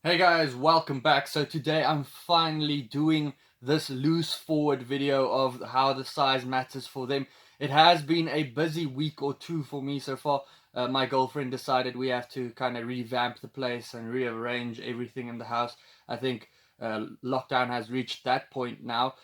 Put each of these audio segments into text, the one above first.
Hey guys, welcome back. So today I'm finally doing this loose forward video of how the size matters for them. It has been a busy week or two for me so far. My girlfriend decided we have to kind of revamp the place and rearrange everything in the house. I think lockdown has reached that point now.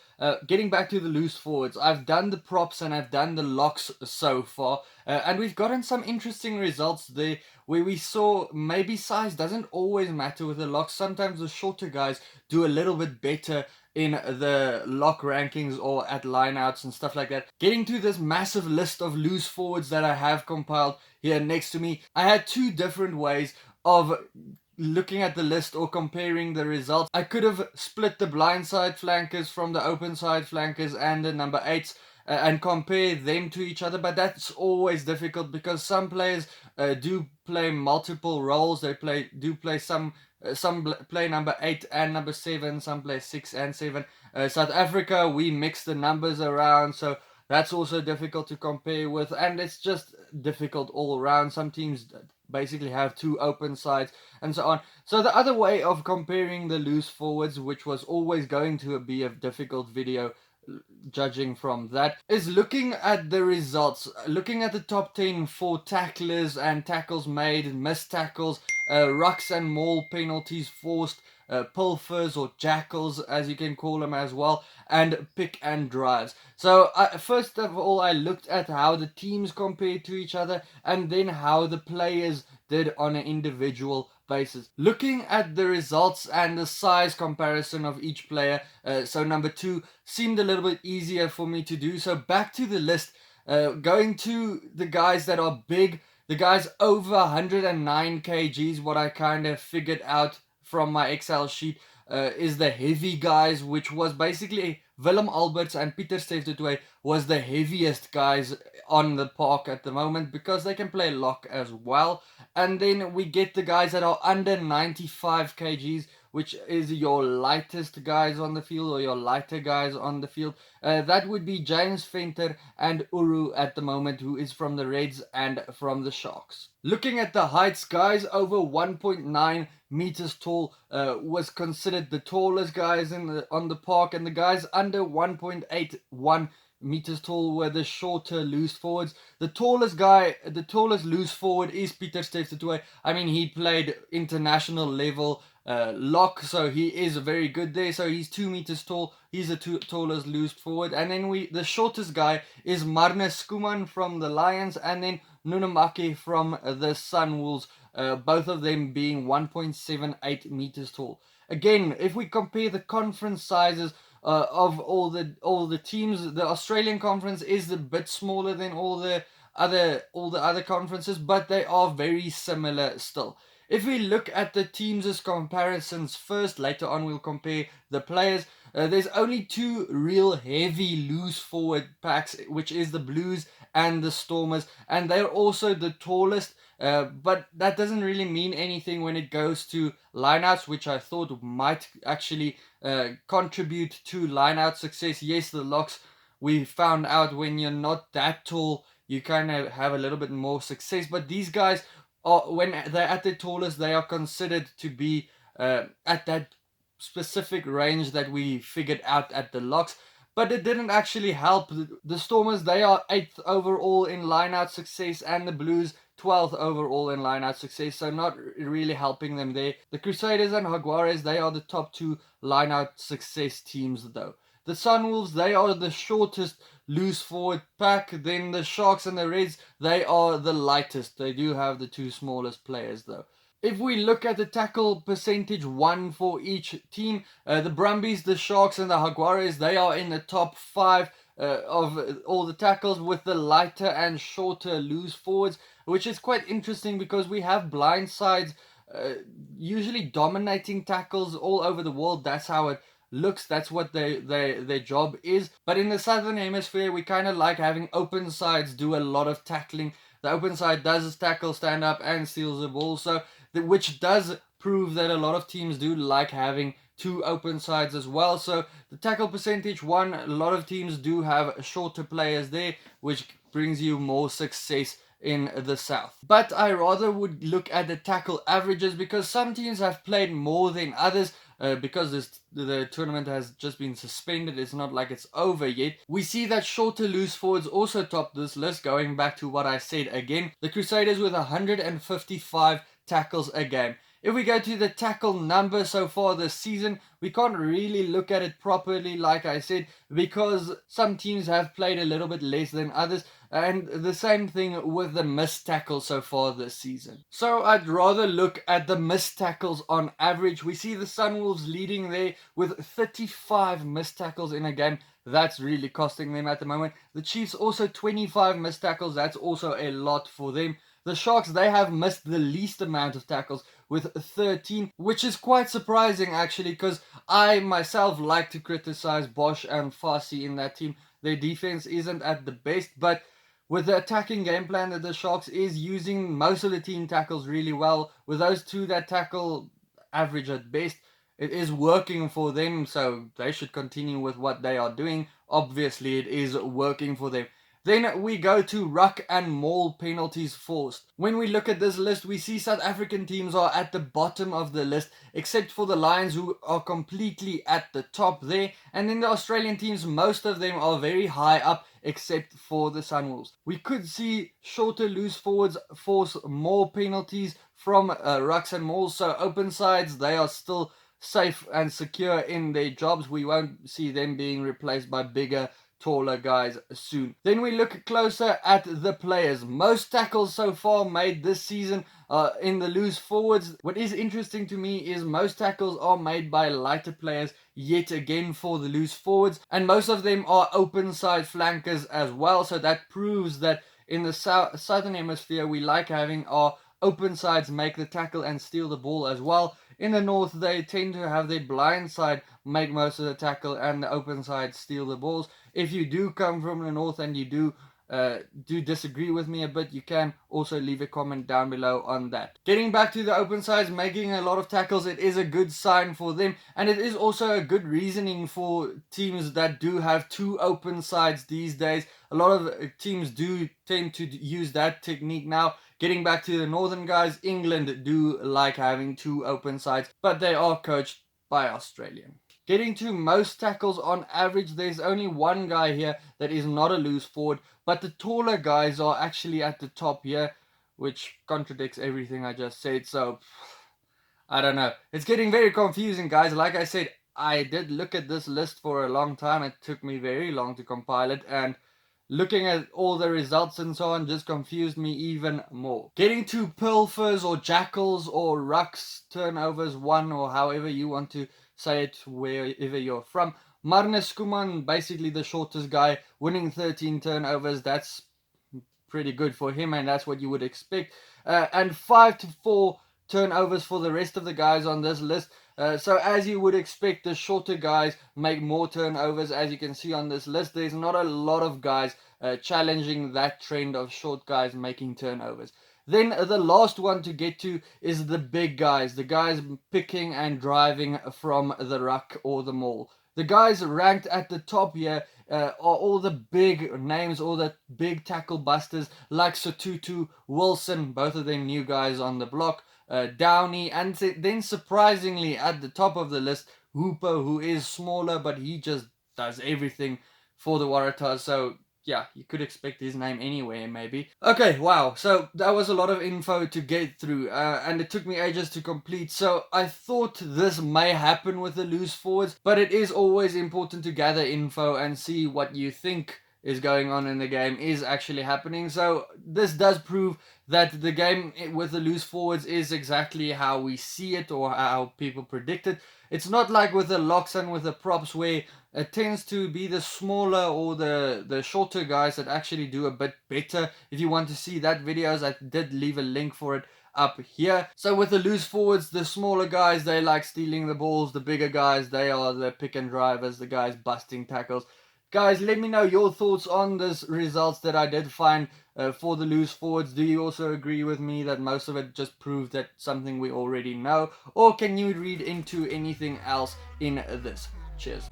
Getting back to the loose forwards, I've done the props and I've done the locks so far, and we've gotten some interesting results there where we saw maybe size doesn't always matter with the locks. Sometimes the shorter guys do a little bit better in the lock rankings or at lineouts and stuff like that. Getting to this massive list of loose forwards that I have compiled here next to me, I had two different ways of looking at the list or comparing the results. I could have split the blind side flankers from the open side flankers and the number 8s and compare them to each other, but that's always difficult because some players do play multiple roles. They play some play number 8 and number 7, some play 6 and 7. South Africa, we mix the numbers around, so that's also difficult to compare with, and it's just difficult all around. Some teams basically have two open sides and so on. So the other way of comparing the loose forwards, which was always going to be a difficult video judging from that, is looking at the results, looking at the top 10 for tacklers and tackles made, missed tackles, rucks and maul penalties forced, pilfers or jackals as you can call them as well, and pick and drives. So first of all, I looked at how the teams compared to each other and then how the players did on an individual basis. Looking at the results and the size comparison of each player, so number 2 seemed a little bit easier for me to do. So back to the list, going to the guys that are big, the guys over 109 kgs, what I kind of figured out from my Excel sheet is the heavy guys, which was basically Willem Alberts and Pieter Stef de Toey was the heaviest guys on the park at the moment because they can play lock as well. And then we get the guys that are under 95 kgs, which is your lightest guys on the field or your lighter guys on the field. That would be James Venter and Uru at the moment, who is from the Reds and from the Sharks. Looking at the heights, guys over 1.9 meters tall was considered the tallest guys on the park, and the guys under 1.81 meters tall were the shorter loose forwards. The tallest loose forward is Pieter Stef de Toey. I mean, he played international level lock, so he is very good there. So he's 2 meters tall. He's the tallest loose forward. And then the shortest guy is Marnus Skuman from the Lions, and then Nunamake from the Sunwolves. Both of them being 1.78 meters tall. Again, if we compare the conference sizes of all the teams, the Australian conference is a bit smaller than all the other conferences, but they are very similar still. If we look at the teams' comparisons first, later on we'll compare the players. There's only two real heavy loose forward packs, which is the Blues and the Stormers, and they're also the tallest. But that doesn't really mean anything when it goes to lineouts, which I thought might actually contribute to lineout success. Yes, the locks, we found out when you're not that tall, you kind of have a little bit more success. But these guys are, when they're at their tallest, they are considered to be at that specific range that we figured out at the locks. But it didn't actually help. The Stormers, they are 8th overall in lineout success, and the Blues 12th overall in lineout success, so not really helping them there. The Crusaders and Jaguares, they are the top 2 lineout success teams though. The Sunwolves, they are the shortest loose forward pack. Then the Sharks and the Reds, they are the lightest. They do have the 2 smallest players though. If we look at the tackle percentage one for each team, the Brumbies, the Sharks and the Jaguares, they are in the top 5 of all the tackles with the lighter and shorter loose forwards, which is quite interesting because we have blind sides usually dominating tackles all over the world. That's how it looks. That's what their job is. But in the Southern Hemisphere, we kind of like having open sides do a lot of tackling. The open side does tackle, stand up, and steals the ball. So, which does prove that a lot of teams do like having 2 open sides as well. So the tackle percentage one, a lot of teams do have shorter players there, which brings you more success in the South. But I rather would look at the tackle averages, because some teams have played more than others. Because the tournament has just been suspended, it's not like it's over yet. We see that shorter loose forwards also top this list, going back to what I said again. The Crusaders with 155 tackles a game. If we go to the tackle number so far this season, we can't really look at it properly, like I said, because some teams have played a little bit less than others, and the same thing with the missed tackles so far this season. So I'd rather look at the missed tackles on average. We see the Sunwolves leading there with 35 missed tackles in a game. That's really costing them at the moment. The Chiefs also 25 missed tackles. That's also a lot for them. The Sharks, they have missed the least amount of tackles with 13, which is quite surprising actually, because I myself like to criticize Bosch and Farsi in that team. Their defense isn't at the best, but with the attacking game plan that the Sharks is using, most of the team tackles really well. With those two that tackle average at best, it is working for them, so they should continue with what they are doing. Obviously, it is working for them. Then we go to ruck and maul penalties forced. When we look at this list, we see South African teams are at the bottom of the list, except for the Lions, who are completely at the top there. And then the Australian teams, most of them are very high up, except for the Sunwolves. We could see shorter loose forwards force more penalties from rucks and mauls, so open sides, they are still safe and secure in their jobs. We won't see them being replaced by bigger, taller guys soon. Then we look closer at the players. Most tackles so far made this season in the loose forwards. What is interesting to me is most tackles are made by lighter players yet again for the loose forwards, and most of them are open side flankers as well, so that proves that in the southern hemisphere we like having our open sides make the tackle and steal the ball as well. In the north, they tend to have their blind side make most of the tackle and the open side steal the balls. If you do come from the north and you do disagree with me a bit, you can also leave a comment down below on that. Getting back to the open sides making a lot of tackles, it is a good sign for them, and it is also a good reasoning for teams that do have two open sides these days. A lot of teams do tend to use that technique now. Getting back to the northern guys, England do like having two open sides, but they are coached by Australian. Getting to most tackles on average, there's only one guy here that is not a loose forward, but the taller guys are actually at the top here, which contradicts everything I just said, so I don't know. It's getting very confusing, guys. Like I said, I did look at this list for a long time. It took me very long to compile it, and looking at all the results and so on just confused me even more. Getting to pilfers or jackals or rucks, turnovers, one, or however you want to say it, wherever you're from. Marnus Kuman, basically the shortest guy, winning 13 turnovers. That's pretty good for him, and that's what you would expect. And 5 to 4 turnovers for the rest of the guys on this list. So as you would expect, the shorter guys make more turnovers. As you can see on this list, there's not a lot of guys challenging that trend of short guys making turnovers. Then the last one to get to is the big guys, the guys picking and driving from the ruck or the maul. The guys ranked at the top here are all the big names, all the big tackle busters like Sotutu, Wilson, both of them new guys on the block, Downey, and then surprisingly at the top of the list, Hooper, who is smaller, but he just does everything for the Waratahs, so yeah, you could expect his name anywhere, maybe. Okay, wow, so that was a lot of info to get through, and it took me ages to complete, so I thought this may happen with the loose forwards, but it is always important to gather info and see what you think is going on in the game is actually happening. So this does prove that the game with the loose forwards is exactly how we see it or how people predict it. It's not like with the locks and with the props where it tends to be the smaller or the shorter guys that actually do a bit better. If you want to see that videos, I did leave a link for it up here. So with the loose forwards, the smaller guys, they like stealing the balls. The bigger guys, they are the pick and drivers, the guys busting tackles. Guys, let me know your thoughts on this results that I did find for the loose forwards. Do you also agree with me that most of it just proved that something we already know? Or can you read into anything else in this? Cheers.